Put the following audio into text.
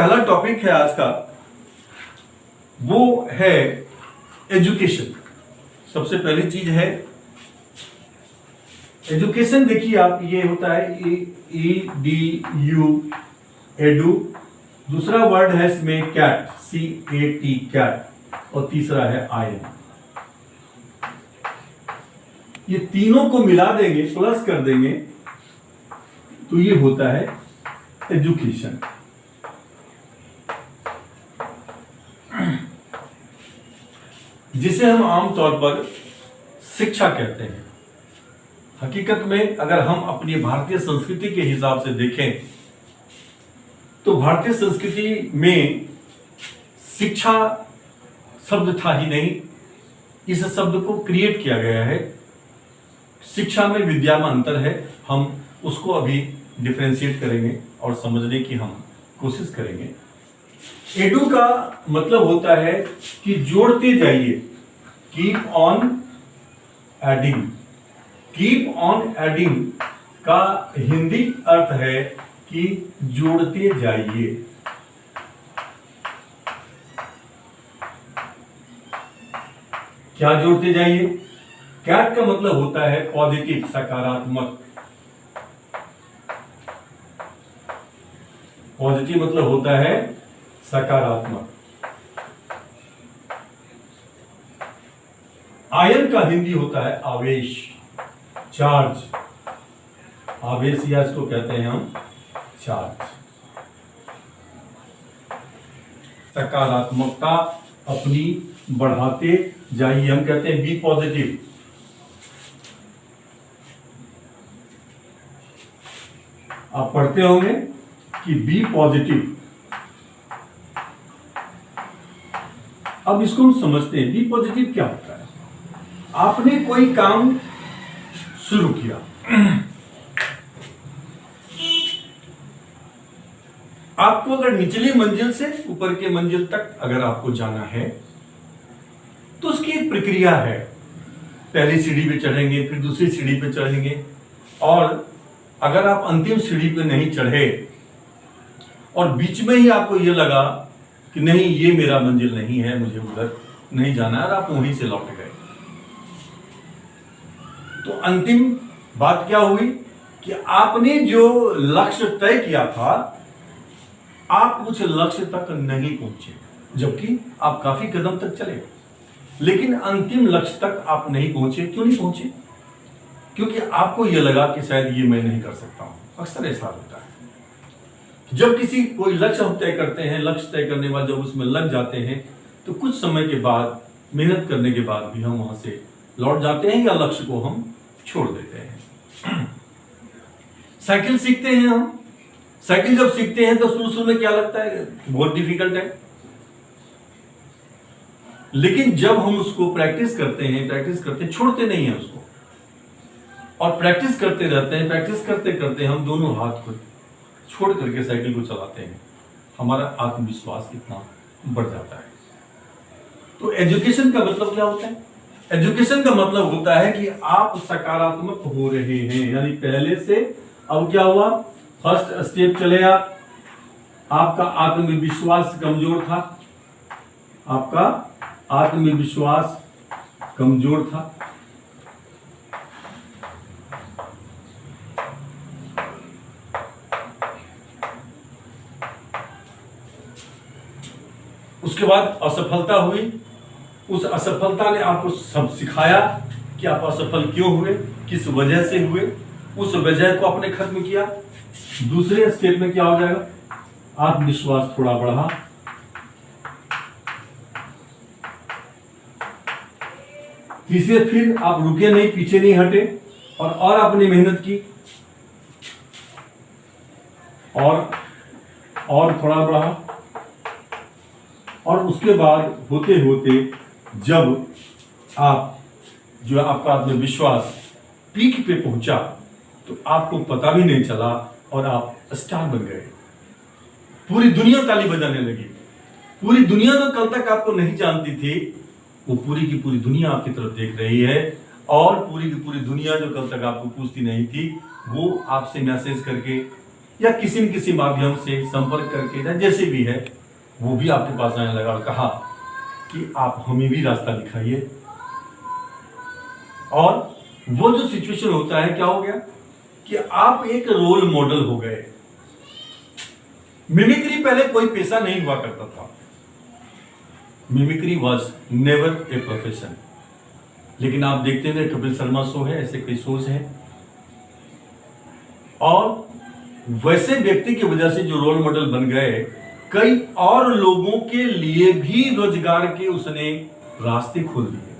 पहला टॉपिक है आज का, वो है एजुकेशन। सबसे पहली चीज है एजुकेशन। देखिए आप, ये होता है EDU, एडू। दूसरा वर्ड है इसमें कैट, CAT, कैट। और तीसरा है आयन। ये तीनों को मिला देंगे, प्लस कर देंगे, तो ये होता है एजुकेशन। जिसे हम आमतौर पर शिक्षा कहते हैं। हकीकत में अगर हम अपनी भारतीय संस्कृति के हिसाब से देखें तो भारतीय संस्कृति में शिक्षा शब्द था ही नहीं, इस शब्द को क्रिएट किया गया है। शिक्षा में विद्या में अंतर है, हम उसको अभी डिफरेंशिएट करेंगे और समझने की हम कोशिश करेंगे। एडू का मतलब होता है कि जोड़ते जाइए, keep on adding. Keep on adding का हिंदी अर्थ है कि जोड़ते जाइए। क्या जोड़ते जाइए? कैट का मतलब होता है पॉजिटिव, सकारात्मक। पॉजिटिव मतलब होता है सकारात्मक। आयन का हिंदी होता है आवेश, चार्ज। आवेश या इसको कहते हैं हम चार्ज। सकारात्मकता अपनी बढ़ाते जाइए, हम कहते हैं बी पॉजिटिव। आप पढ़ते होंगे कि बी पॉजिटिव। अब इसको हम समझते हैं, बी पॉजिटिव क्या होता है। आपने कोई काम शुरू किया, आपको अगर निचली मंजिल से ऊपर के मंजिल तक अगर आपको जाना है तो उसकी एक प्रक्रिया है। पहली सीढ़ी पे चढ़ेंगे, फिर दूसरी सीढ़ी पे चढ़ेंगे, और अगर आप अंतिम सीढ़ी पे नहीं चढ़े और बीच में ही आपको यह लगा कि नहीं ये मेरा मंजिल नहीं है, मुझे उधर नहीं जाना है, और आप वहीं से लौट गए, तो अंतिम बात क्या हुई कि आपने जो लक्ष्य तय किया था आप उस लक्ष्य तक नहीं पहुंचे, जबकि आप काफी कदम तक चले, लेकिन अंतिम लक्ष्य तक आप नहीं पहुंचे। क्यों नहीं पहुंचे? क्योंकि आपको यह लगा कि शायद ये मैं नहीं कर सकता हूं। अक्सर ऐसा होता है, जब किसी कोई लक्ष्य हम तय करते हैं, लक्ष्य तय करने के बाद जब उसमें लग जाते हैं तो कुछ समय के बाद, मेहनत करने के बाद भी हम वहां से लौट जाते हैं या लक्ष्य को हम छोड़ देते हैं। साइकिल सीखते हैं हम। साइकिल जब सीखते हैं तो शुरू में क्या लगता है, बहुत डिफिकल्ट है, लेकिन जब हम उसको प्रैक्टिस करते छोड़ते नहीं है उसको, और प्रैक्टिस करते रहते हैं, प्रैक्टिस करते करते हम दोनों हाथ को छोड़ करके साइकिल को चलाते हैं, हमारा आत्मविश्वास कितना बढ़ जाता है। तो एजुकेशन का मतलब क्या होता है? एजुकेशन का मतलब होता है कि आप सकारात्मक हो रहे हैं, यानी पहले से अब क्या हुआ, फर्स्ट स्टेप चले आपका आत्मविश्वास कमजोर था, आपका आत्मविश्वास कमजोर था, उसके बाद असफलता हुई। उस असफलता ने आपको सब सिखाया कि आप असफल क्यों हुए, किस वजह से हुए, उस वजह को आपने खत्म किया। दूसरे स्टेप में क्या हो जाएगा, आत्मविश्वास थोड़ा बढ़ा, तीसरे फिर आप रुके नहीं, पीछे नहीं हटे, और आपने मेहनत की, और थोड़ा बढ़ा, और उसके बाद होते होते जब आप जो आपका आत्मविश्वास पीक पे पहुंचा तो आपको पता भी नहीं चला और आप स्टार बन गए। पूरी दुनिया ताली बजाने लगी। पूरी दुनिया जो कल तक आपको नहीं जानती थी वो पूरी की पूरी दुनिया आपकी तरफ देख रही है, और पूरी की पूरी दुनिया जो कल तक आपको पूछती नहीं थी वो आपसे मैसेज करके या किसी न किसी माध्यम से संपर्क करके, या जैसे भी है, वो भी आपके पास आने लगा और कहा कि आप हमें भी रास्ता दिखाइए। और वो जो सिचुएशन होता है, क्या हो गया कि आप एक रोल मॉडल हो गए। मिमिक्री पहले कोई पेशा नहीं हुआ करता था, mimicry was never a profession. लेकिन आप देखते हुए कपिल शर्मा शो है, ऐसे कई शोज हैं, और वैसे व्यक्ति की वजह से जो रोल मॉडल बन गए, कई और लोगों के लिए भी रोजगार के उसने रास्ते खोल दिए।